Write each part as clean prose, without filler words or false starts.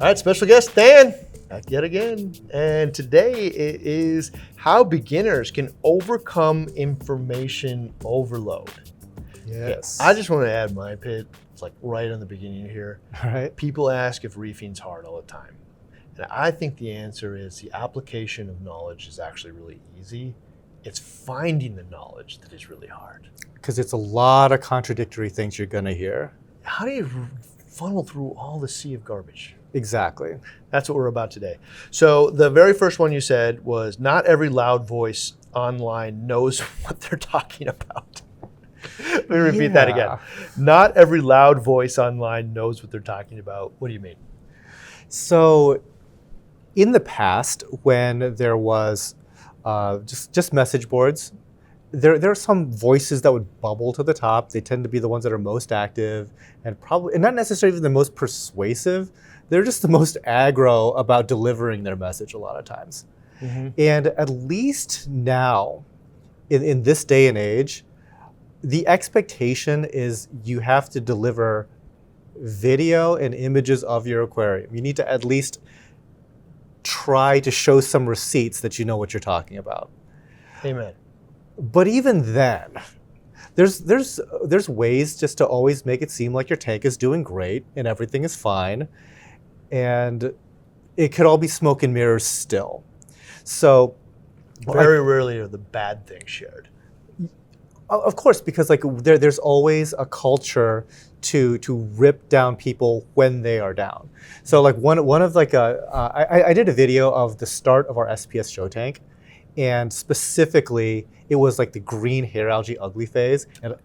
All right, special guest Dan, back yet again. And today it is how beginners can overcome information overload. Yes. Okay, I just want to add my pit. It's like right on the beginning here. All right. People ask if reefing's hard all the time. And I think the answer is the application of knowledge is actually really easy. It's finding the knowledge that is really hard. Because it's a lot of contradictory things you're going to hear. How do you funnel through all the sea of garbage? Exactly. That's what we're about today. So the very first one you said was not every loud voice online knows what they're talking about. Let me repeat that again. Not every loud voice online knows what they're talking about. What do you mean? So in the past, when there was just message boards, there are some voices that would bubble to the top. They tend to be the ones that are most active and not necessarily even the most persuasive. They're just the most aggro about delivering their message a lot of times. Mm-hmm. And at least now, in this day and age, the expectation is you have to deliver video and images of your aquarium. You need to at least try to show some receipts that you know what you're talking about. Amen. But even then, there's ways just to always make it seem like your tank is doing great and everything is fine. And it could all be smoke and mirrors still. So very rarely are the bad things shared. Of course, because like there's always a culture to rip down people when they are down. So like one of like I did a video of the start of our SPS show tank, and specifically it was like the green hair algae ugly phase, and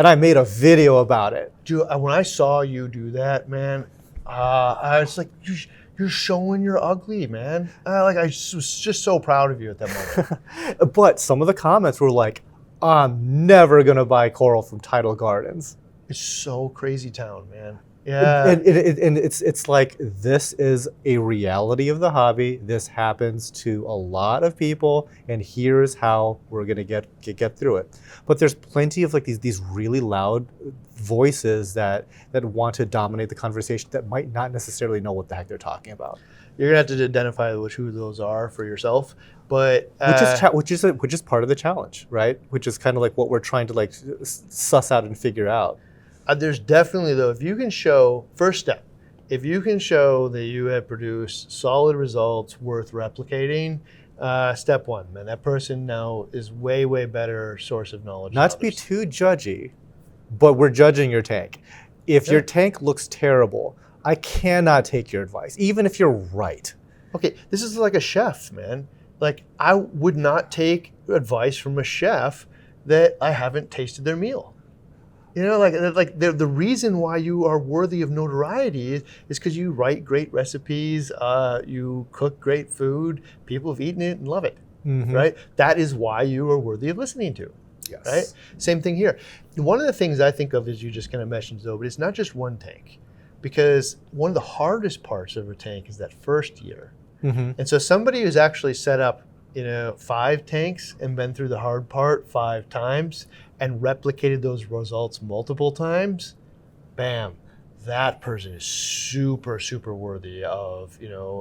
I made a video about it. Dude, when I saw you do that, man, I was like, you're showing you're ugly, man. I was just so proud of you at that moment. But some of the comments were like, I'm never gonna buy coral from Tidal Gardens. It's so crazy town, man. Yeah. And it's like, this is a reality of the hobby. This happens to a lot of people, and here's how we're gonna get through it. But there's plenty of like these really loud voices that want to dominate the conversation that might not necessarily know what the heck they're talking about. You're gonna have to identify who those are for yourself, but which is part of the challenge, right? Which is kind of like what we're trying to like suss out and figure out. There's definitely, though, if you can show, first step, if you can show that you have produced solid results worth replicating, step one, man, that person now is way, way better source of knowledge. Not to be too judgy, but we're judging your tank. If your tank looks terrible, I cannot take your advice, even if you're right. Okay, this is like a chef, man. Like, I would not take advice from a chef that I haven't tasted their meal. You know, like the reason why you are worthy of notoriety is because you write great recipes, you cook great food, people have eaten it and love it, right? That is why you are worthy of listening to, yes. Right? Same thing here. One of the things I think of is you just kind of mentioned, though, but it's not just one tank, because one of the hardest parts of a tank is that first year. And so somebody who's actually set up 5 tanks and been through the hard part 5 times and replicated those results multiple times, bam, that person is super, super worthy of,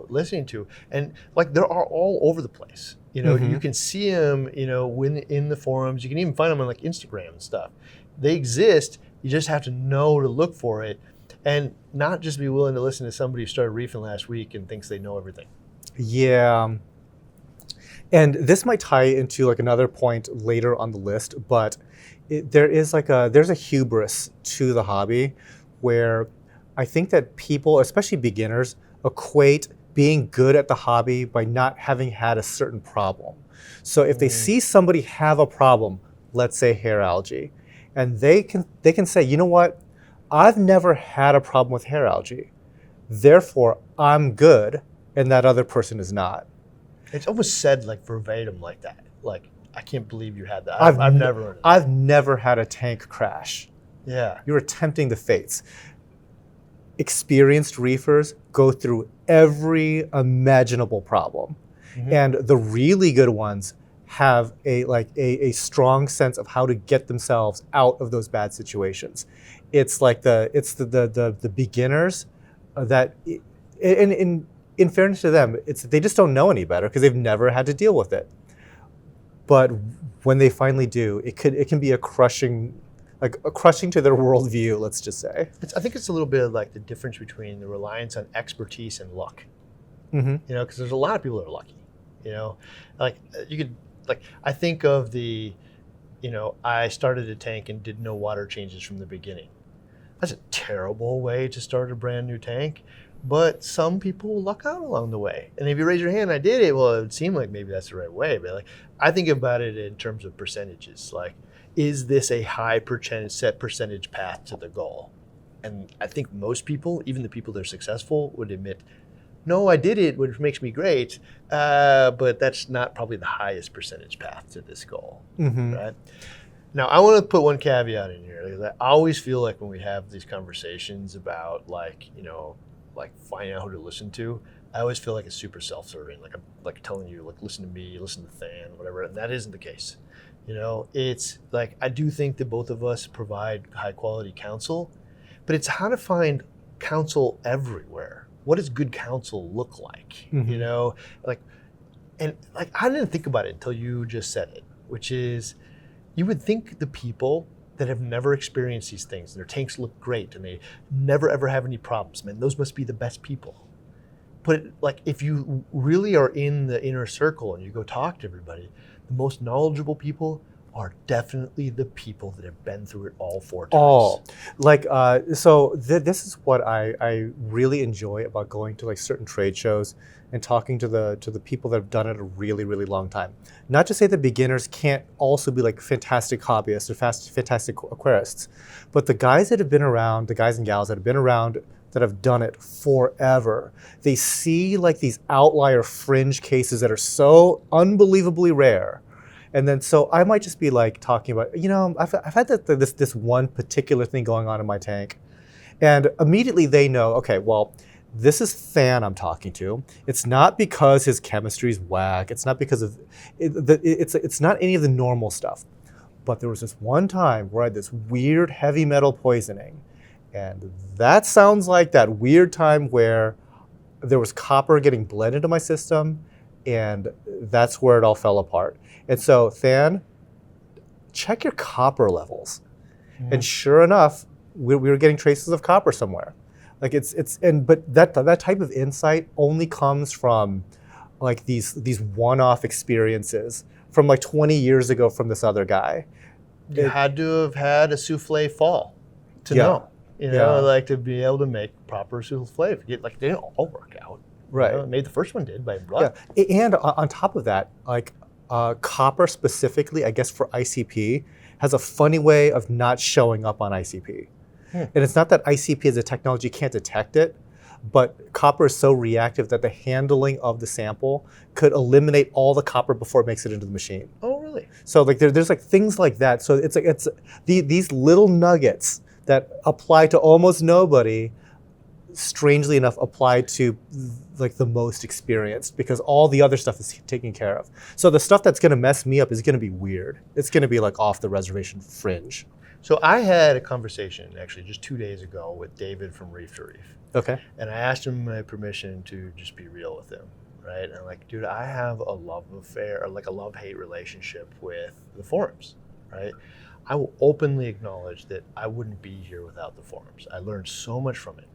listening to. And like, they are all over the place. You can see them, when in the forums. You can even find them on like Instagram and stuff. They exist. You just have to know to look for it and not just be willing to listen to somebody who started reefing last week and thinks they know everything. Yeah. And this might tie into like another point later on the list, but there's a hubris to the hobby where I think that people, especially beginners, equate being good at the hobby by not having had a certain problem. So if they see somebody have a problem, let's say hair algae, and they can say, you know what, I've never had a problem with hair algae, therefore I'm good, and that other person is not. It's almost said like verbatim like that. Like, I can't believe you had that. I've never heard of that. I've never had a tank crash. Yeah. You're tempting the fates. Experienced reefers go through every imaginable problem. And the really good ones have a strong sense of how to get themselves out of those bad situations. It's like the beginners that And in fairness to them, they just don't know any better because they've never had to deal with it. But when they finally do, it can be a crushing to their worldview, let's just say. I think it's a little bit of like the difference between the reliance on expertise and luck. Mm-hmm. You know, because there's a lot of people that are lucky. You know, like you could, like I think of the, you know, I started a tank and did no water changes from the beginning. That's a terrible way to start a brand new tank. But some people will luck out along the way. And if you raise your hand, I did it, well, it would seem like maybe that's the right way. But like, I think about it in terms of percentages. Like, is this a high set percentage path to the goal? And I think most people, even the people that are successful, would admit, no, I did it, which makes me great. But that's not probably the highest percentage path to this goal, Mm-hmm. right? Now, I want to put one caveat in here. Because I always feel like when we have these conversations about like, you know, like finding out who to listen to, I always feel like it's super self-serving. Like I'm like telling you, like listen to me, listen to Than, whatever. And that isn't the case. You know, it's like I do think that both of us provide high quality counsel, but it's how to find counsel everywhere. What does good counsel look like? Mm-hmm. You know, like, and like I didn't think about it until you just said it, which is you would think the people that have never experienced these things, their tanks look great and they never ever have any problems, man, those must be the best people. But like if you really are in the inner circle and you go talk to everybody, the most knowledgeable people are definitely the people that have been through it all 4 times. Oh, like so this is what I really enjoy about going to like certain trade shows and talking to the people that have done it a really, really long time. Not to say that beginners can't also be like fantastic hobbyists or fantastic aquarists, but the guys that have been around, the guys and gals that have been around that have done it forever, they see like these outlier fringe cases that are so unbelievably rare. And then so I might just be like talking about, you know, I've had this one particular thing going on in my tank. And immediately they know, okay, well, this is Than I'm talking to. It's not because his chemistry's whack. It's not because of, it's not any of the normal stuff. But there was this one time where I had this weird heavy metal poisoning. And that sounds like that weird time where there was copper getting blended into my system. And that's where it all fell apart. And so, Than, check your copper levels. Mm. And sure enough, we were getting traces of copper somewhere. Like but that type of insight only comes from like these one-off experiences from like 20 years ago from this other guy. You had to have had a souffle fall to know. You know, like to be able to make proper souffle. Like they didn't all work out. Right. You know, maybe the first one did by luck. Yeah. And on top of that, like copper specifically, I guess for ICP, has a funny way of not showing up on ICP. And it's not that ICP as a technology can't detect it, but copper is so reactive that the handling of the sample could eliminate all the copper before it makes it into the machine. Oh, really? So like there's like things like that. So it's like these little nuggets that apply to almost nobody, strangely enough, apply to like the most experienced because all the other stuff is taken care of. So the stuff that's going to mess me up is going to be weird. It's going to be like off the reservation fringe. So I had a conversation actually just 2 days ago with David from Reef to Reef. Okay. And I asked him my permission to just be real with him, right? And I'm like, dude, I have a love affair, or like a love-hate relationship with the forums, right? I will openly acknowledge that I wouldn't be here without the forums. I learned so much from it.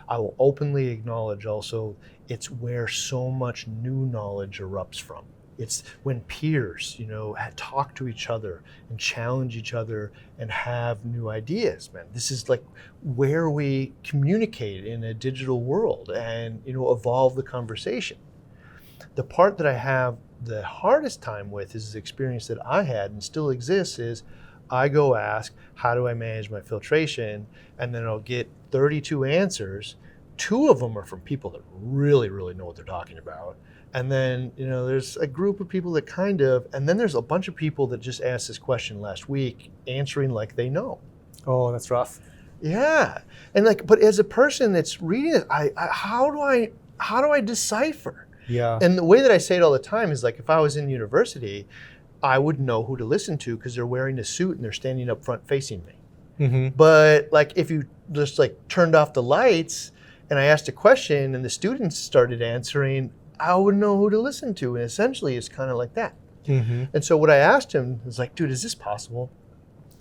I will openly acknowledge also it's where so much new knowledge erupts from. It's when peers, you know, talk to each other and challenge each other and have new ideas, man. This is like where we communicate in a digital world and, you know, evolve the conversation. The part that I have the hardest time with is the experience that I had and still exists is I go ask, how do I manage my filtration? And then I'll get 32 answers. 2 of them are from people that really, really know what they're talking about. And then, you know, there's a group of people that kind of, and then there's a bunch of people that just asked this question last week, answering like they know. Oh, that's rough. Yeah. And like, but as a person that's reading it, how do I decipher? Yeah. And the way that I say it all the time is like, if I was in university, I would know who to listen to because they're wearing a suit and they're standing up front facing me. Mm-hmm. But like, if you just like turned off the lights and I asked a question and the students started answering, I wouldn't know who to listen to. And essentially it's kind of like that. And so what I asked him was like, dude, is this possible?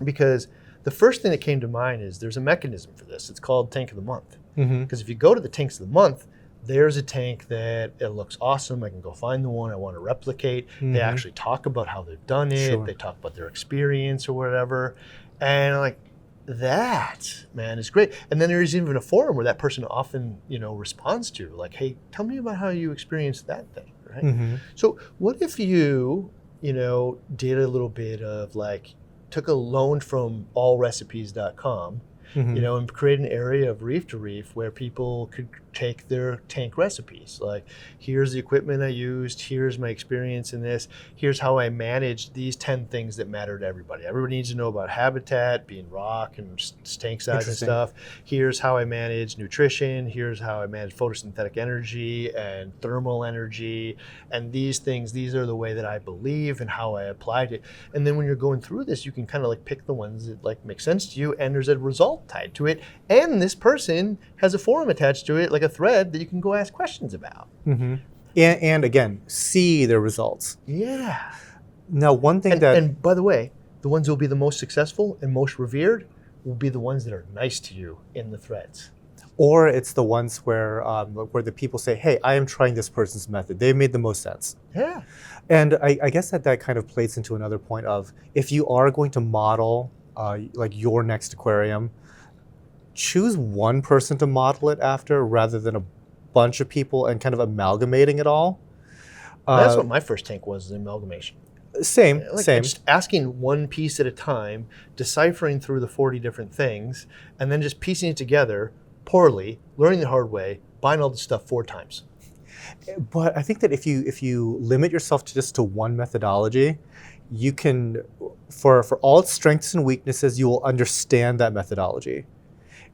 Because the first thing that came to mind is there's a mechanism for this. It's called Tank of the Month. Because if you go to the Tanks of the Month, there's a tank that it looks awesome. I can go find the one I want to replicate. They actually talk about how they've done it. Sure. They talk about their experience or whatever. And I'm like, that, man, is great. And then there's even a forum where that person often, responds to, like, hey, tell me about how you experienced that thing, right? So what if you, did a little bit of like, took a loan from allrecipes.com, and create an area of Reef to Reef where people could take their tank recipes. Like, here's the equipment I used, here's my experience in this, here's how I managed these 10 things that matter to everybody. Everybody needs to know about habitat, being rock and tank size and stuff. Here's how I manage nutrition, here's how I manage photosynthetic energy and thermal energy, and these things, these are the way that I believe and how I applied it. And then when you're going through this, you can kind of like pick the ones that like make sense to you, and there's a result tied to it, and this person has a forum attached to it, like a thread that you can go ask questions about. And again, see the results. Yeah. Now, one thing and by the way, the ones who will be the most successful and most revered will be the ones that are nice to you in the threads. Or it's the ones where the people say, hey, I am trying this person's method. They made the most sense. Yeah. And I guess that kind of plays into another point of, if you are going to model like your next aquarium, choose one person to model it after rather than a bunch of people and kind of amalgamating it all. That's what my first tank was, an amalgamation. Same. Just asking one piece at a time, deciphering through the 40 different things, and then just piecing it together poorly, learning the hard way, buying all the stuff 4 times. But I think that if you limit yourself to just to one methodology, you can, for all its strengths and weaknesses, you will understand that methodology.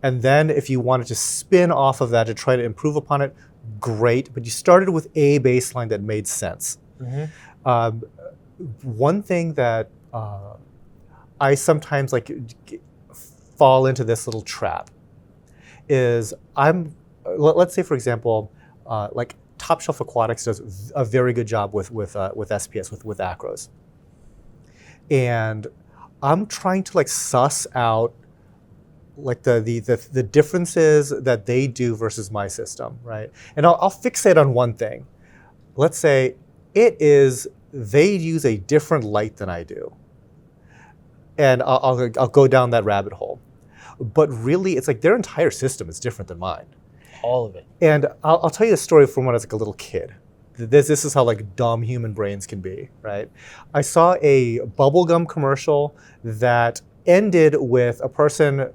And then if you wanted to spin off of that to try to improve upon it, great. But you started with a baseline that made sense. One thing that I sometimes like fall into this little trap is let's say, for example, like Top Shelf Aquatics does a very good job with SPS, with acros. And I'm trying to like suss out like the differences that they do versus my system, right? And I'll fixate on one thing. Let's say they use a different light than I do. And I'll go down that rabbit hole. But really, it's like their entire system is different than mine. All of it. And I'll tell you a story from when I was like a little kid. This is how like dumb human brains can be, right? I saw a bubblegum commercial that ended with a person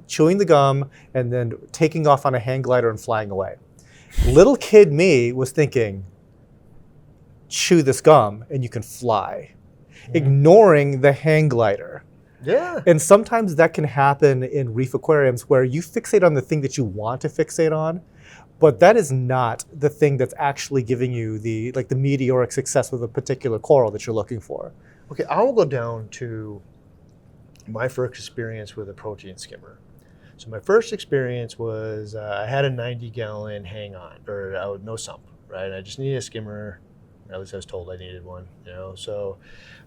chewing the gum and then taking off on a hang glider and flying away. Little kid me was thinking, chew this gum and you can fly, ignoring the hang glider. Yeah. And sometimes that can happen in reef aquariums where you fixate on the thing that you want to fixate on, but that is not the thing that's actually giving you the meteoric success with a particular coral that you're looking for. Okay, I will go down to my first experience with a protein skimmer. So my first experience was I had a 90-gallon hang-on, or no sump, right? I just needed a skimmer. At least I was told I needed one, So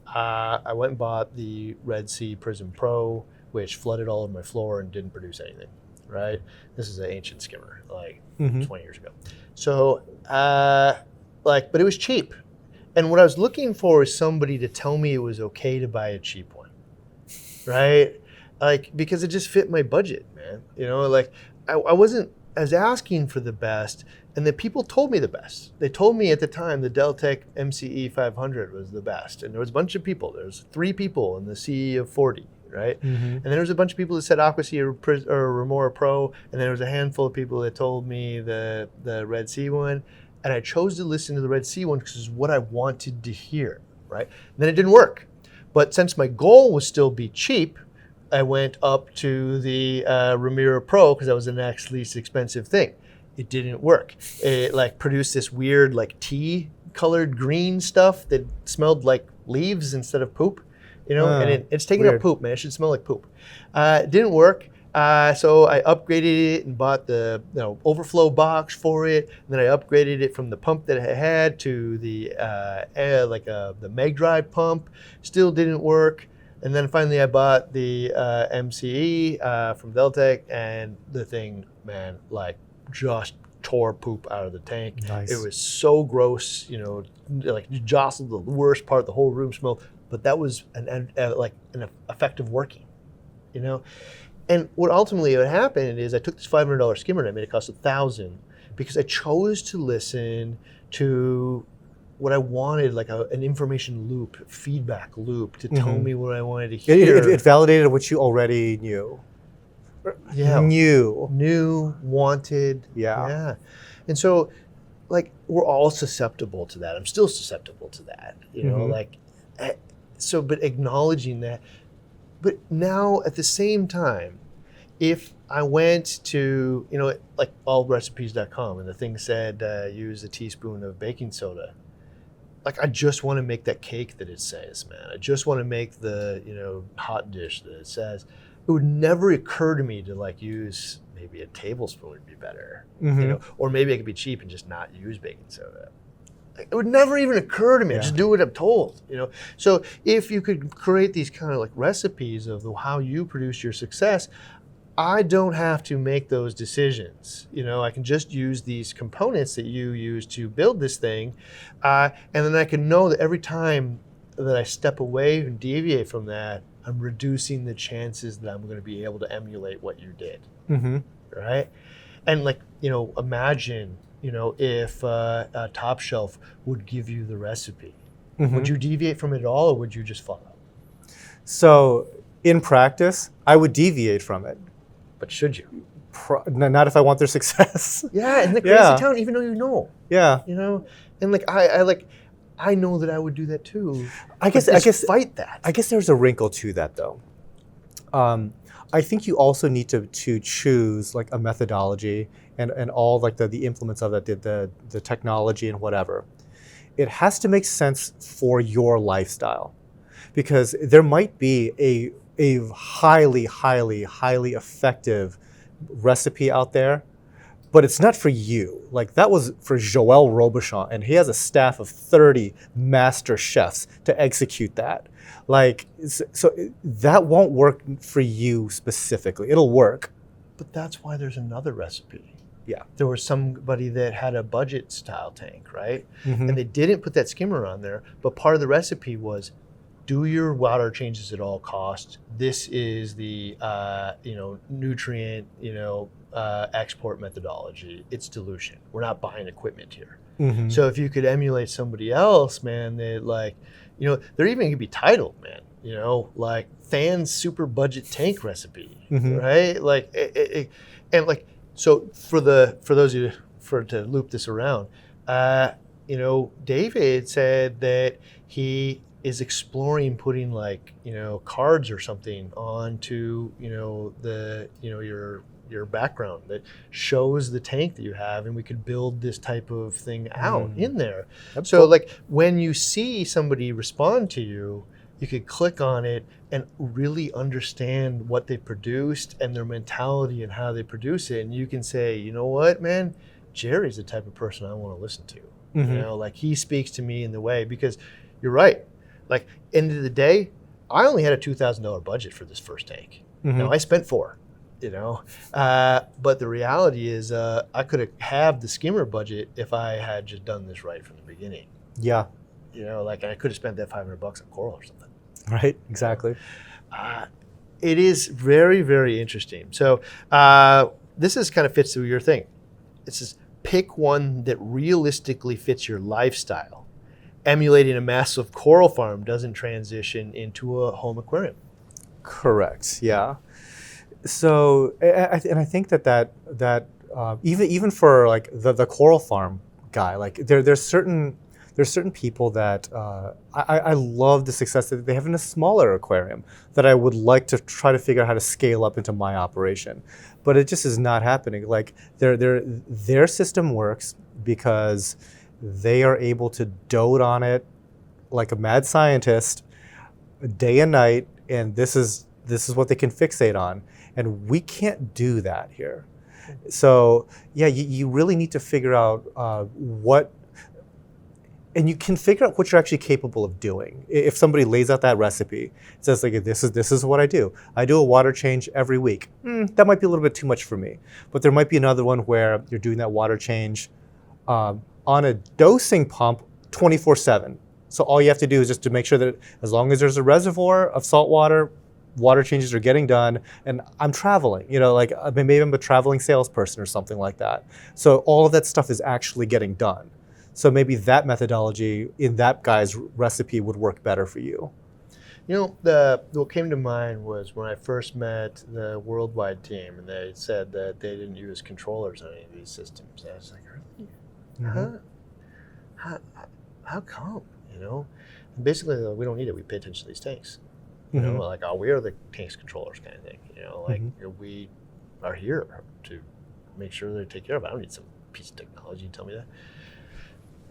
I went and bought the Red Sea Prism Pro, which flooded all of my floor and didn't produce anything, right? This is an ancient skimmer, like 20 years ago. So, but it was cheap. And what I was looking for is somebody to tell me it was okay to buy a cheap one, right? Like, because it just fit my budget, man. I wasn't as asking for the best, and the people told me the best. They told me at the time the Deltec MCE 500 was the best, and there was a bunch of people. There was 3 people in the sea of 40, right? And then there was a bunch of people that said AquaSea or Remora Pro, and then there was a handful of people that told me the Red Sea one, and I chose to listen to the Red Sea one because it's what I wanted to hear, right? And then it didn't work. But since my goal was still be cheap, I went up to the Remora Pro because that was the next least expensive thing. It didn't work. It like produced this weird like tea-colored green stuff that smelled like leaves instead of poop, and it's taking up poop, man. It should smell like poop. It didn't work. So I upgraded it and bought the overflow box for it. And then I upgraded it from the pump that I had to the the Meg Drive pump. Still didn't work. And then finally I bought the MCE from Deltec, and the thing, man, like just tore poop out of the tank. Nice. It was so gross, like you jostled the worst part. The whole room smelled. But that was an effective working, And what ultimately would happen is I took this $500 skimmer and I made it cost $1,000 because I chose to listen to what I wanted, like an information loop, feedback loop to tell me what I wanted to hear. It validated what you already knew. Yeah. Knew, wanted. Yeah. And so, like, we're all susceptible to that. I'm still susceptible to that, but acknowledging that. But now at the same time, if I went to, like allrecipes.com and the thing said use a teaspoon of baking soda, like I just want to make that cake that it says, man. I just want to make the, hot dish that it says. It would never occur to me to like use maybe a tablespoon would be better, or maybe I could be cheap and just not use baking soda. It would never even occur to me. Just do what I'm told, So if you could create these kind of like recipes of how you produce your success, I don't have to make those decisions. I can just use these components that you use to build this thing. And then I can know that every time that I step away and deviate from that, I'm reducing the chances that I'm going to be able to emulate what you did. Right? And like, imagine, if Top Shelf would give you the recipe, would you deviate from it at all, or would you just follow? So in practice, I would deviate from it. But should you? Not if I want their success. Yeah, in the crazy town, even though you know. Yeah. And like I know that I would do that too. I guess fight that. I guess there's a wrinkle to that though. I think you also need to choose like a methodology and all like the implements of that, the technology and whatever. It has to make sense for your lifestyle, because there might be a highly, highly, highly effective recipe out there, but it's not for you. Like that was for Joël Robuchon, and he has a staff of 30 master chefs to execute that. Like, so that won't work for you specifically. It'll work. But that's why there's another recipe. Yeah. There was somebody that had a budget style tank, right? And they didn't put that skimmer on there, but part of the recipe was do your water changes at all costs. This is the nutrient export methodology. It's dilution. We're not buying equipment here. So if you could emulate somebody else, man, that like, they're even gonna be titled, man. Like Than's super budget tank recipe, right? Like, and like, so for those of you to loop this around, David said that he is exploring putting like cards or something onto your background that shows the tank that you have, and we could build this type of thing out in there. So like when you see somebody respond to you, you could click on it and really understand what they produced and their mentality and how they produce it, and you can say, you know what, man, Jerry's the type of person I want to listen to. Like he speaks to me in the way, because you're right. Like, end of the day, I only had a $2,000 budget for this first tank. Now I spent $4,000, but the reality is I could have the skimmer budget if I had just done this right from the beginning. Yeah. Like I could have spent that $500 on coral or something. Right, exactly. It is very, very interesting. So this is kind of fits to your thing. It says pick one that realistically fits your lifestyle. Emulating a massive coral farm doesn't transition into a home aquarium. Correct. Yeah. So, and I think that even for like the coral farm guy, like there's certain people that I love the success that they have in a smaller aquarium that I would like to try to figure out how to scale up into my operation, but it just is not happening. Like their system works because they are able to dote on it like a mad scientist day and night, and this is what they can fixate on. And we can't do that here. So yeah, you really need to figure out what, and you can figure out what you're actually capable of doing. If somebody lays out that recipe, it says like, this is what I do. I do a water change every week. That might be a little bit too much for me. But there might be another one where you're doing that water change on a dosing pump 24/7. So all you have to do is just to make sure that as long as there's a reservoir of salt water, water changes are getting done, and I'm traveling, like maybe I'm a traveling salesperson or something like that. So all of that stuff is actually getting done. So maybe that methodology in that guy's recipe would work better for you. What came to mind was when I first met the worldwide team, and they said that they didn't use controllers on any of these systems. I was like, really? How come? And basically, we don't need it. We pay attention to these tanks. Like, we are the tanks controllers kind of thing. We are here to make sure they take care of it. I don't need some piece of technology to tell me that.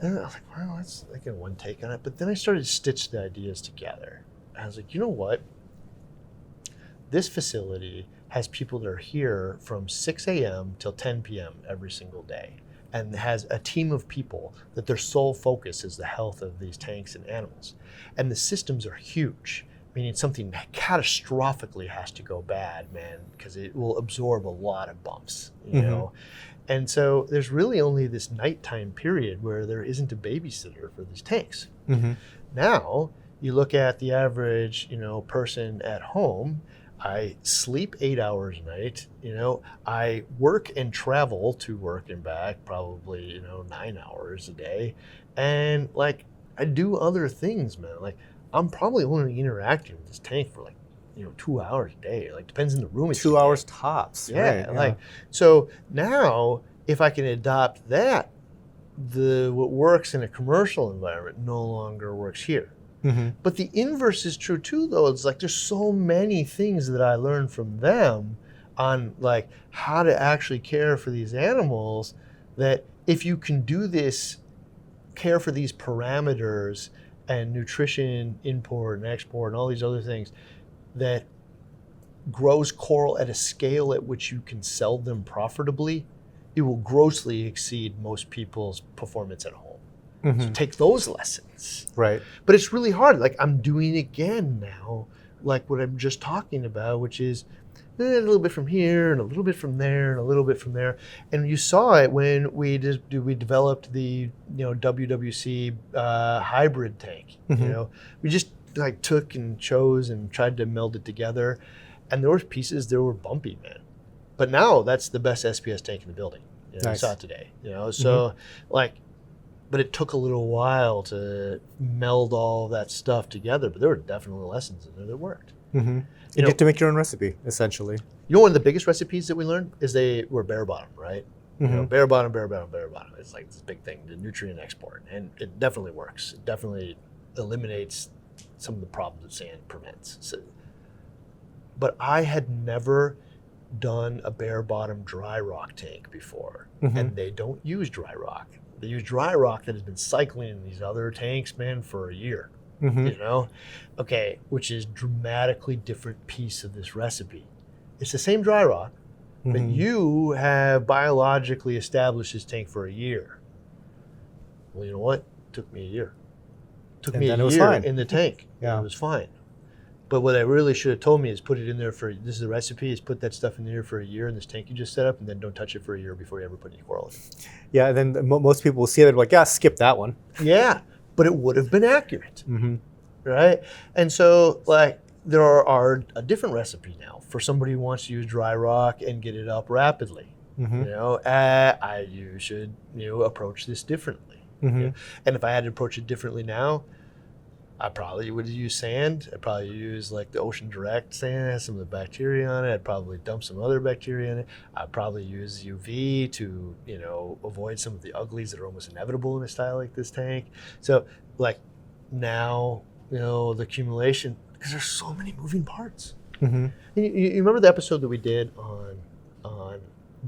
And I was like, well, that's like one take on it. But then I started to stitch the ideas together. I was like, you know what? This facility has people that are here from 6 a.m. till 10 p.m. every single day, and has a team of people that their sole focus is the health of these tanks and animals. And the systems are huge, meaning something catastrophically has to go bad, man, because it will absorb a lot of bumps, you know? And so there's really only this nighttime period where there isn't a babysitter for these tanks. Now, you look at the average, person at home. I sleep 8 hours a night. I work and travel to work and back probably, 9 hours a day. And I do other things, man. I'm probably only interacting with this tank for 2 hours a day. Depends on the room. 2 hours tops. Yeah. Right, So now if I can adopt that, what works in a commercial environment no longer works here. But the inverse is true too, though. It's there's so many things that I learned from them on how to actually care for these animals, that if you can do this, care for these parameters and nutrition import and export and all these other things, that grows coral at a scale at which you can sell them profitably, it will grossly exceed most people's performance at home. So take those lessons. Right. But it's really hard. I'm doing again now, what I'm just talking about, which is a little bit from here and a little bit from there and a little bit from there. And you saw it when we developed the WWC hybrid tank. We just took and chose and tried to meld it together, and there were pieces that were bumpy, man. But now that's the best SPS tank in the building. Nice. I saw it today. So but it took a little while to meld all that stuff together. But there were definitely lessons in there that worked. You get to make your own recipe, essentially. One of the biggest recipes that we learned is they were bare bottom, right? Bare bottom, bare bottom, bare bottom. It's this big thing, the nutrient export. And it definitely works. It definitely eliminates some of the problems that sand prevents. But I had never done a bare bottom dry rock tank before. And they don't use dry rock. They use dry rock that has been cycling in these other tanks, man, for a year. Okay, which is dramatically different piece of this recipe. It's the same dry rock, but you have biologically established this tank for a year. Well, you know what? It took me a year. It took me a year in the tank. Yeah. It was fine. But what I really should have told me is put it in there this is the recipe, is put that stuff in there for a year in this tank you just set up, and then don't touch it for a year before you ever put any coral in. Yeah, and then most people will see it, they're like, yeah, skip that one. Yeah, but it would have been accurate, right? And so there are a different recipe now for somebody who wants to use dry rock and get it up rapidly. You should approach this differently. And if I had to approach it differently now, I probably would use sand. I'd probably use the Ocean Direct sand, has some of the bacteria on it. I'd probably dump some other bacteria in it. I'd probably use UV to, avoid some of the uglies that are almost inevitable in a style like this tank. So now, the accumulation, because there's so many moving parts. You remember the episode that we did on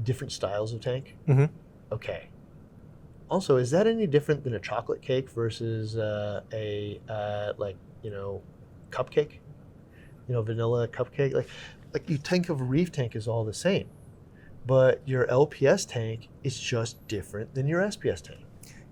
different styles of tank? Okay. Also, is that any different than a chocolate cake versus a cupcake? Vanilla cupcake? like you think of a reef tank as all the same, but your LPS tank is just different than your SPS tank.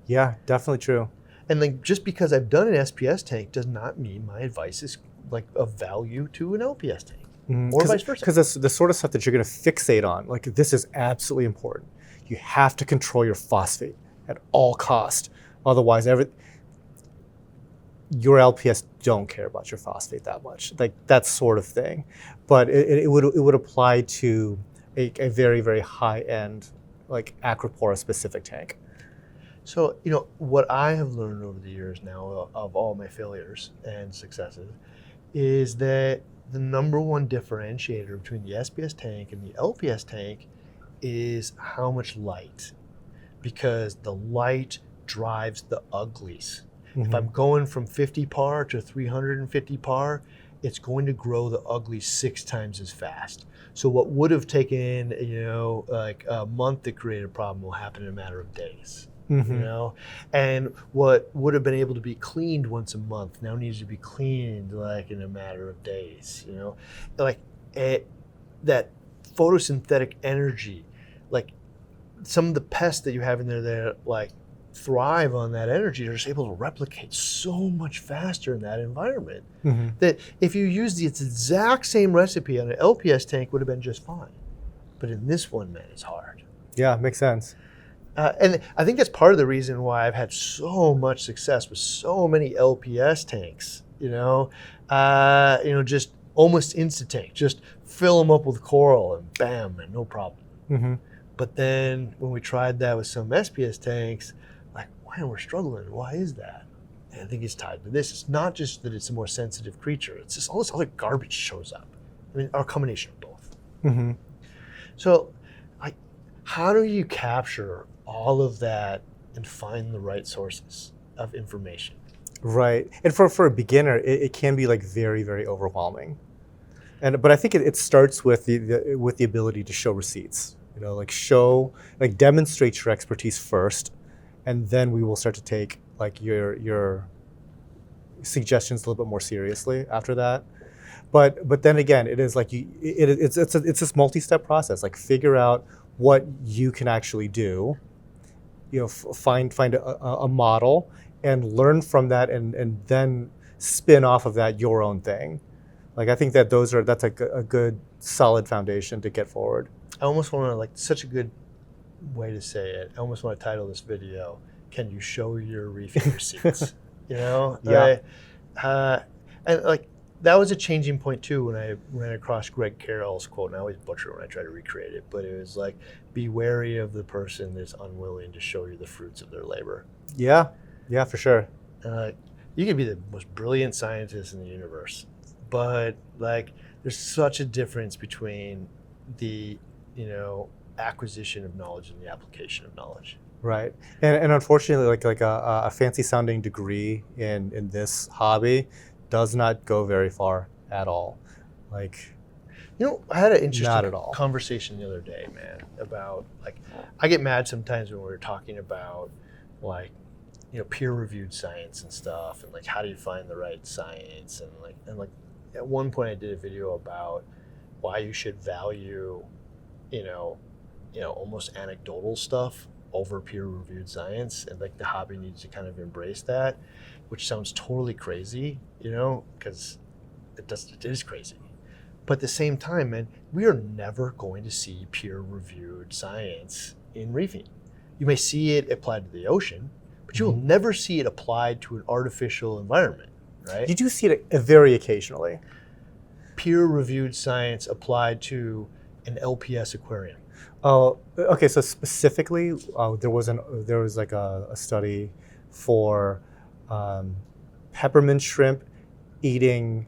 Yeah, definitely true. And like just because I've done an SPS tank does not mean my advice is like of value to an LPS tank, or vice versa. Because that's the sort of stuff that you're going to fixate on. Like this is absolutely important. You have to control your phosphate at all cost. Otherwise, your LPS don't care about your phosphate that much. Like that sort of thing. But it would apply to a very, very high end, like Acropora specific tank. So, you know, what I have learned over the years now of all my failures and successes is that the number one differentiator between the SPS tank and the LPS tank is how much light, because the light drives the uglies. If I'm going from 50 par to 350 par, it's going to grow the uglies 6 times as fast. So what would have taken, you know, like a month to create a problem will happen in a matter of days. You know, and what would have been able to be cleaned once a month now needs to be cleaned like in a matter of days. You know, like that photosynthetic energy, like some of the pests that you have in there that like thrive on that energy are just able to replicate so much faster in that environment that if you use the exact same recipe on an LPS tank would have been just fine, but in this one, man, it's hard. Yeah, makes sense. And I think that's part of the reason why I've had so much success with so many LPS tanks. You know, just almost instant tank, just fill them up with coral and bam, man, no problem. But then when we tried that with some SPS tanks, like, wow, we're struggling. Why is that? And I think it's tied to this. It's not just that it's a more sensitive creature. It's just all this other garbage shows up. I mean, our combination of both. So, how do you capture all of that and find the right sources of information? Right, and for a beginner, it can be like very, very overwhelming. But I think it starts with the ability to show receipts. You know, like demonstrate your expertise first, and then we will start to take like your suggestions a little bit more seriously after that. But then again, it is like it's this multi-step process. Like figure out what you can actually do. You know, find a model and learn from that, and then spin off of that your own thing. Like I think that's a good solid foundation to get forward. I almost want to, like, such a good way to say it, I almost want to title this video, "Can you show your reefing receipts?" You know? Yeah. And like that was a changing point too when I ran across Greg Carroll's quote, and I always butcher when I try to recreate it, but it was like, be wary of the person that's unwilling to show you the fruits of their labor. Yeah, for sure. You could be the most brilliant scientist in the universe, but like there's such a difference between the, acquisition of knowledge and the application of knowledge. Right, and unfortunately, like a fancy sounding degree in this hobby does not go very far at all. Like, I had an interesting not at all. conversation the other day, man, about like, I get mad sometimes when we're talking about like, peer-reviewed science and stuff, and like, how do you find the right science, and like at one point I did a video about why you should value, almost anecdotal stuff over peer-reviewed science, and like the hobby needs to kind of embrace that, which sounds totally crazy, because it is crazy. But at the same time, man, we are never going to see peer-reviewed science in reefing. You may see it applied to the ocean, but you will never see it applied to an artificial environment, right? You do see it very occasionally. Peer-reviewed science applied to an LPS aquarium. Oh, okay. So specifically, there was like a study for peppermint shrimp eating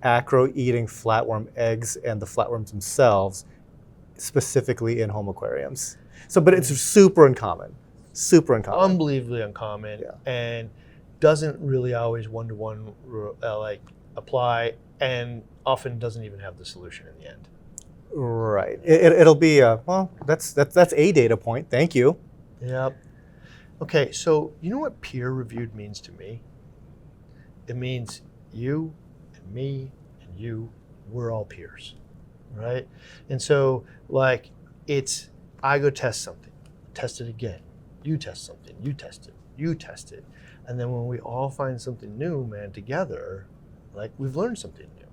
flatworm eggs and the flatworms themselves, specifically in home aquariums. So, but it's super uncommon. Unbelievably uncommon, and doesn't really always one-to-one like apply, and often doesn't even have the solution in the end. Right. It'll be that's a data point. Thank you. Yep. Okay, so you know what peer-reviewed means to me? It means you and me and you, we're all peers. right? And so like I go test something, test it again. You test something, you test it, you test it. And then when we all find something new, man, together, like we've learned something new.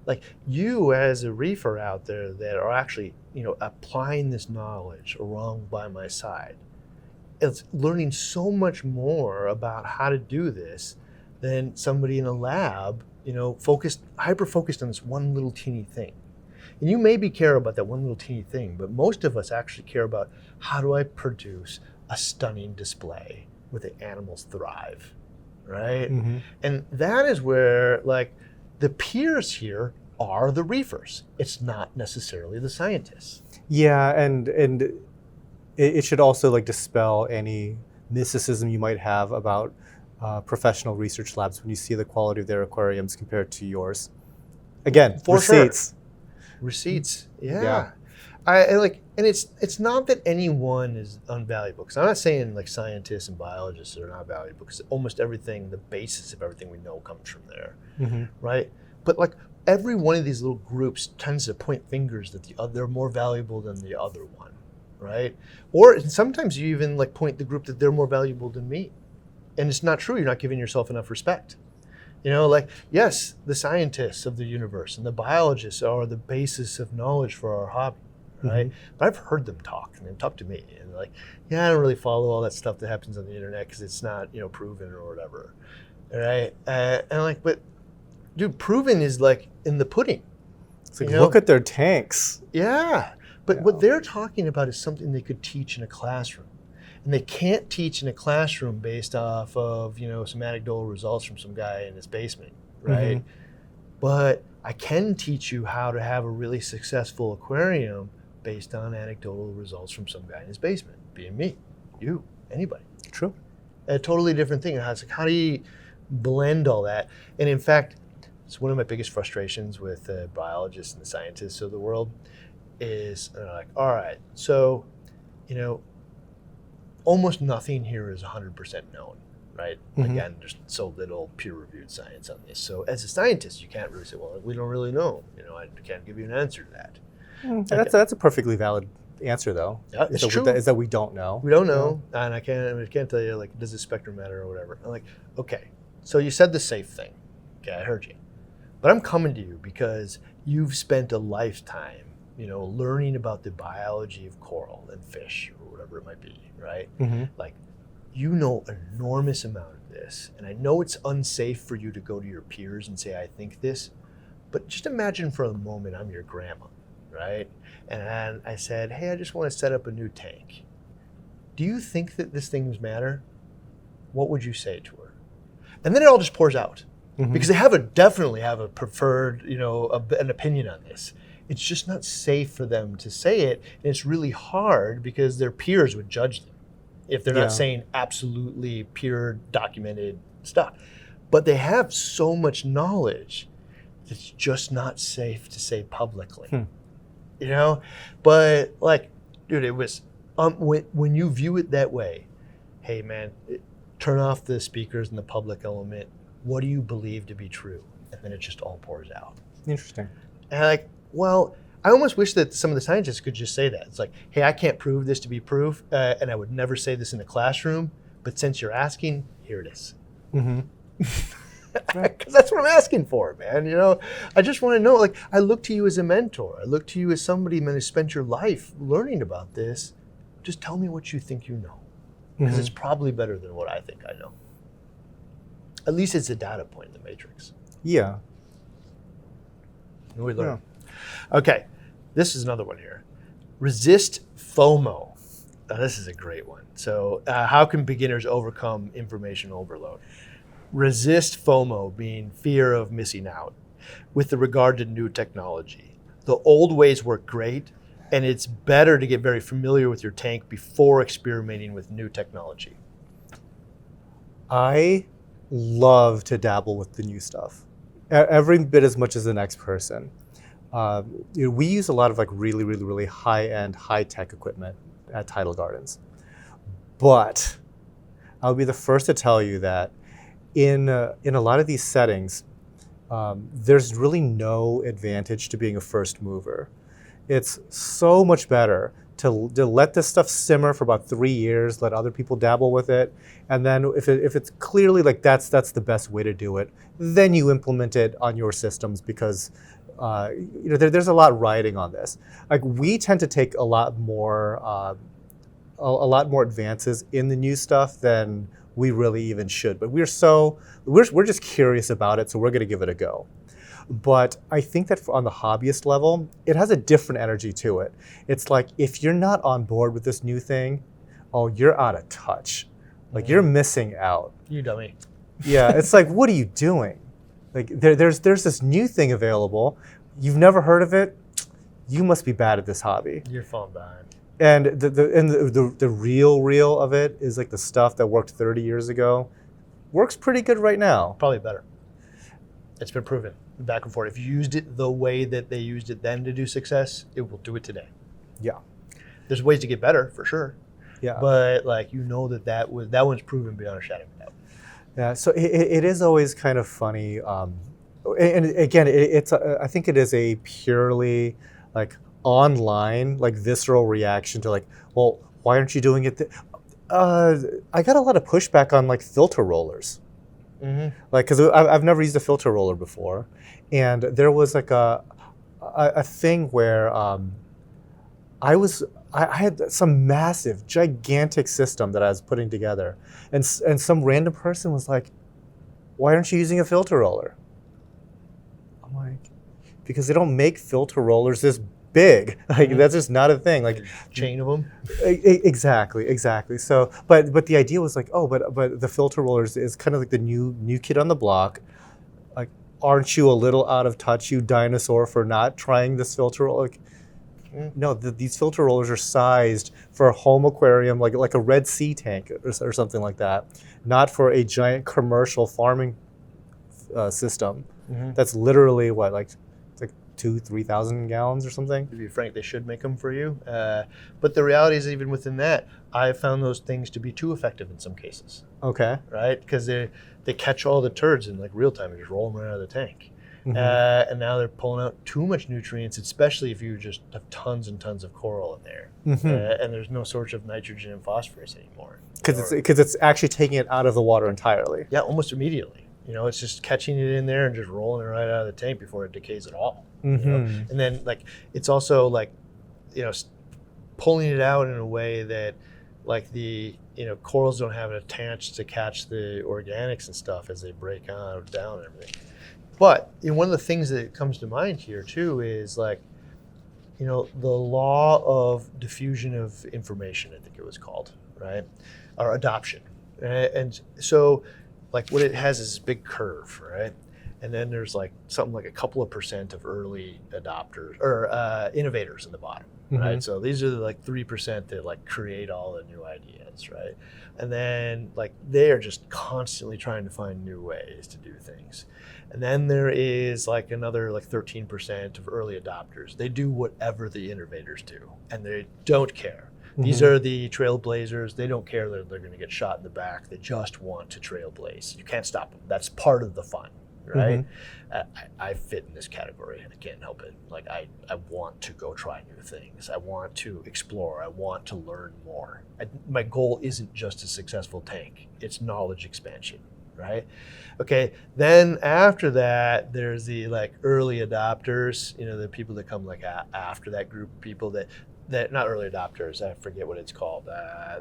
Like you as a reefer out there that are actually, applying this knowledge along by my side, it's learning so much more about how to do this than somebody in a lab, hyper-focused on this one little teeny thing. And you maybe care about that one little teeny thing, but most of us actually care about how do I produce a stunning display where the animals thrive, right? Mm-hmm. And that is where like the peers here are the reefers. It's not necessarily the scientists. Yeah, and it should also like dispel any mysticism you might have about professional research labs when you see the quality of their aquariums compared to yours. Again, For receipts. Sure. Receipts, yeah. Yeah. And it's not that any one is unvaluable, because I'm not saying like scientists and biologists are not valuable, because almost everything, the basis of everything we know comes from there, Mm-hmm. right? But like every one of these little groups tends to point fingers that they're more valuable than the other one, right? Or sometimes you even like point the group that they're more valuable than me, and it's not true. You're not giving yourself enough respect. Yes, the scientists of the universe and the biologists are the basis of knowledge for our hobby, right? Mm-hmm. But I've heard them talk, and they talk to me, and like, yeah, I don't really follow all that stuff that happens on the internet because it's not, proven or whatever, right? And I'm like, but dude, proven is like in the pudding. It's like, look at their tanks. Yeah, but what they're talking about is something they could teach in a classroom. And they can't teach in a classroom based off of, some anecdotal results from some guy in his basement, right? Mm-hmm. But I can teach you how to have a really successful aquarium based on anecdotal results from some guy in his basement, being me, you, anybody. True. A totally different thing. It's like, how do you blend all that? And in fact, it's one of my biggest frustrations with the biologists and the scientists of the world is they're like, all right, so, almost nothing here is 100% known, right? Mm-hmm. Again, there's so little peer-reviewed science on this. So as a scientist, you can't really say, well, we don't really know. I can't give you an answer to that. Okay. That's a perfectly valid answer, though. Yeah, it's true. Is that we don't know. We don't know, and I can't tell you, like, does the spectrum matter or whatever. I'm like, okay, so you said the safe thing. Okay, I heard you. But I'm coming to you because you've spent a lifetime, learning about the biology of coral and fish or whatever it might be, right? Mm-hmm. Like, you know an enormous amount of this. And I know it's unsafe for you to go to your peers and say, I think this. But just imagine for a moment I'm your grandma, right? And I said, hey, I just want to set up a new tank. Do you think that this things matter? What would you say to her? And then it all just pours out. Mm-hmm. Because they definitely have a preferred, an opinion on this. It's just not safe for them to say it. And it's really hard because their peers would judge them if they're not saying absolutely pure documented stuff. But they have so much knowledge that's just not safe to say publicly. But like, dude, it was, when you view it that way, hey man, turn off the speakers and the public element. What do you believe to be true? And then it just all pours out. Interesting. And I'm like, well, I almost wish that some of the scientists could just say that. It's like, hey, I can't prove this to be proof, and I would never say this in a classroom, but since you're asking, here it is. Mm-hmm. Because that's what I'm asking for, man. I just want to know, like, I look to you as a mentor. I look to you as somebody, man, who spent your life learning about this. Just tell me what you think you know. Because it's probably better than what I think I know. At least it's a data point in the matrix. Yeah. And we learn. Yeah. Okay, this is another one here. Resist FOMO. Now, this is a great one. So how can beginners overcome information overload? Resist FOMO, being fear of missing out, with regard to new technology. The old ways work great, and it's better to get very familiar with your tank before experimenting with new technology. I love to dabble with the new stuff, every bit as much as the next person. We use a lot of like really, really, really high-end, high-tech equipment at Tidal Gardens. But I'll be the first to tell you that in a lot of these settings, there's really no advantage to being a first mover. It's so much better to let this stuff simmer for about 3 years, let other people dabble with it, and then if it's clearly like that's the best way to do it, then you implement it on your systems because there's a lot riding on this. Like we tend to take a lot more advances in the new stuff than we really even should. But we're just curious about it, so we're going to give it a go. But I think that on the hobbyist level, it has a different energy to it. It's like if you're not on board with this new thing, oh, you're out of touch. Like you're missing out. You dummy. Yeah, it's like, what are you doing? Like there's this new thing available. You've never heard of it. You must be bad at this hobby. You're falling behind. And the real of it is like the stuff that worked 30 years ago works pretty good right now. Probably better. It's been proven back and forth. If you used it the way that they used it then to do success, it will do it today. Yeah. There's ways to get better for sure. Yeah. But like that one's proven beyond a shadow of a doubt. Yeah. So it is always kind of funny. And again, I think it is a purely like online, like visceral reaction to like, well, why aren't you doing it? I got a lot of pushback on like filter rollers. Mm-hmm. Like, because I've never used a filter roller before, and there was like a thing where I had some massive, gigantic system that I was putting together, and some random person was like, "Why aren't you using a filter roller?" I'm like, because they don't make filter rollers this big. Like that's just not a thing. Like chain of them. Exactly. So, but the idea was like, oh, but the filter rollers is kind of like the new kid on the block. Like, aren't you a little out of touch, you dinosaur, for not trying this filter roller? Like, no, these filter rollers are sized for a home aquarium, like a Red Sea tank or something like that, not for a giant commercial farming system. Mm-hmm. That's literally what, like 2,000-3,000 gallons or something. To be frank, they should make them for you. But the reality is, even within that, I've found those things to be too effective in some cases. Okay. Right? Because they catch all the turds in like real time and just roll them right out of the tank. Mm-hmm. And now they're pulling out too much nutrients, especially if you just have tons and tons of coral in there. Mm-hmm. And there's no source of nitrogen and phosphorus anymore. Because it's actually taking it out of the water entirely. Yeah, almost immediately. It's just catching it in there and just rolling it right out of the tank before it decays at all. Mm-hmm. And then like it's also like pulling it out in a way that like the corals don't have it attached to catch the organics and stuff as they break down and everything. But one of the things that comes to mind here too is like the law of diffusion of information, I think it was called, right? Or adoption. And so like what it has is this big curve, right? And then there's like something like a couple of % of early adopters or innovators in the bottom, mm-hmm. right? So these are the like 3% that like create all the new ideas, right? And then like they are just constantly trying to find new ways to do things. And then there is like another like 13% of early adopters. They do whatever the innovators do, and they don't care. Mm-hmm. These are the trailblazers. They don't care that they're going to get shot in the back. They just want to trailblaze. You can't stop them. That's part of the fun. Right? Mm-hmm. I fit in this category. I can't help it. Like I want to go try new things. I want to explore. I want to learn more. My goal isn't just a successful tank. It's knowledge expansion, right? Okay, then after that, there's the like early adopters, the people that come like after that group of people that not early adopters, I forget what it's called.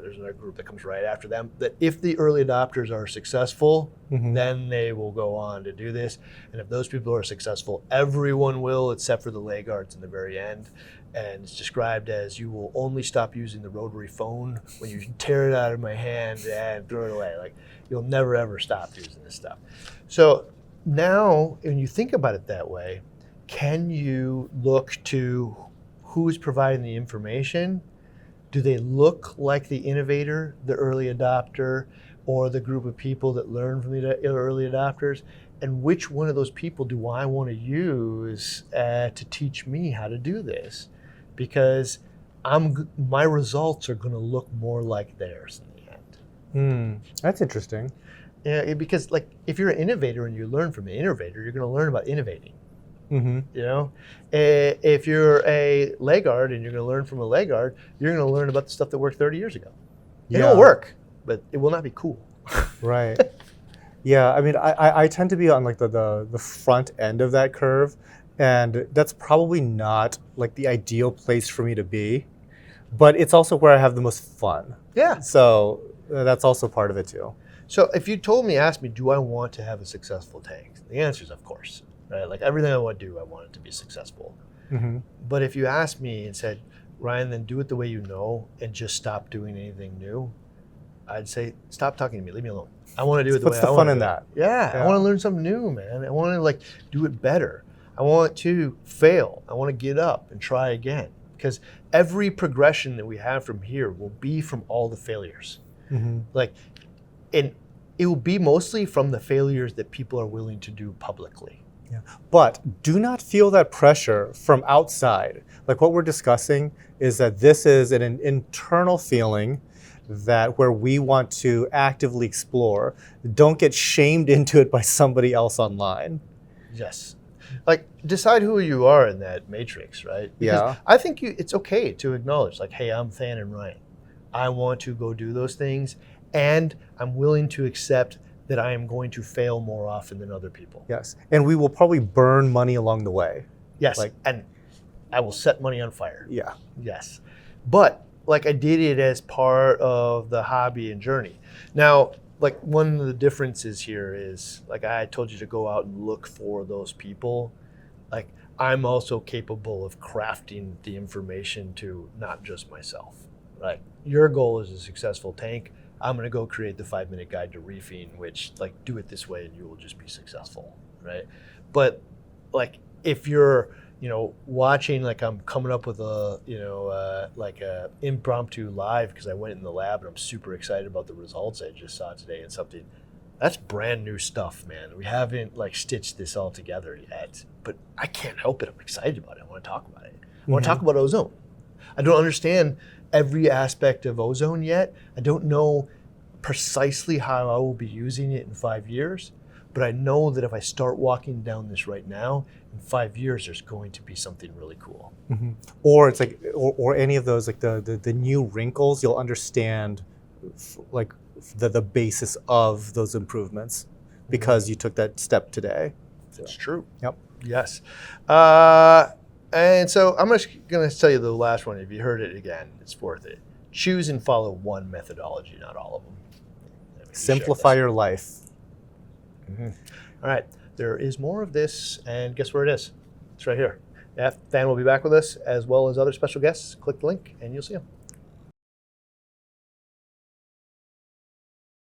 There's another group that comes right after them, that if the early adopters are successful, mm-hmm. then they will go on to do this. And if those people are successful, everyone will, except for the laggards in the very end. And it's described as, you will only stop using the rotary phone when you tear it out of my hand and throw it away. Like, you'll never ever stop using this stuff. So now, when you think about it that way, can you look to who's providing the information? Do they look like the innovator, the early adopter, or the group of people that learn from the early adopters? And which one of those people do I want to use to teach me how to do this? Because my results are going to look more like theirs in the end. That's interesting. Yeah, because like if you're an innovator and you learn from an innovator, you're going to learn about innovating. Mm-hmm. You know, if you're a laggard and you're going to learn from a laggard, you're going to learn about the stuff that worked 30 years ago. It'll work, but it will not be cool. Right. Yeah, I mean, I tend to be on like the front end of that curve, and that's probably not like the ideal place for me to be, but it's also where I have the most fun. Yeah. So that's also part of it too. So if you asked me, do I want to have a successful tank? The answer is of course, right? Like everything I want to do, I want it to be successful. Mm-hmm. But if you asked me and said, Ryan, then do it the way you know and just stop doing anything new, I'd say, stop talking to me, leave me alone. I want to do it the way I want to. What's the fun in that? Yeah, I want to learn something new, man. I want to like do it better. I want to fail. I want to get up and try again. Because every progression that we have from here will be from all the failures. Mm-hmm. Like, and it will be mostly from the failures that people are willing to do publicly. Yeah. But do not feel that pressure from outside. Like what we're discussing is that this is an internal feeling that where we want to actively explore. Don't get shamed into it by somebody else online. Yes. Like decide who you are in that matrix, right? Because Yeah. I think it's okay to acknowledge like, hey, I'm Fan and Ryan. I want to go do those things and I'm willing to accept that I am going to fail more often than other people. Yes. And we will probably burn money along the way. Yes. Like, and I will set money on fire. Yeah. Yes. But like I did it as part of the hobby and journey. Now, like one of the differences here is like I told you to go out and look for those people. Like I'm also capable of crafting the information to not just myself. Right? Your goal is a successful tank. I'm going to go create the 5-minute guide to reefing, which like do it this way and you will just be successful, right? But like if you're, watching like I'm coming up with a, like a impromptu live because I went in the lab and I'm super excited about the results I just saw today and something, that's brand new stuff, man. We haven't like stitched this all together yet, but I can't help it. I'm excited about it. I want to talk about it. I want to talk about ozone. I don't understand every aspect of ozone yet. I don't know precisely how I will be using it in 5 years, but I know that if I start walking down this right now, in 5 years, there's going to be something really cool. Mm-hmm. Or it's like, or any of those, like the new wrinkles, you'll understand like the basis of those improvements because you took that step today. That's true. Yep. Yes. And so I'm just going to tell you the last one. If you heard it again, it's worth it. Choose and follow one methodology, not all of them. Simplify your life. Mm-hmm. All right. There is more of this, and guess where it is? It's right here. Fan will be back with us, as well as other special guests. Click the link, and you'll see them.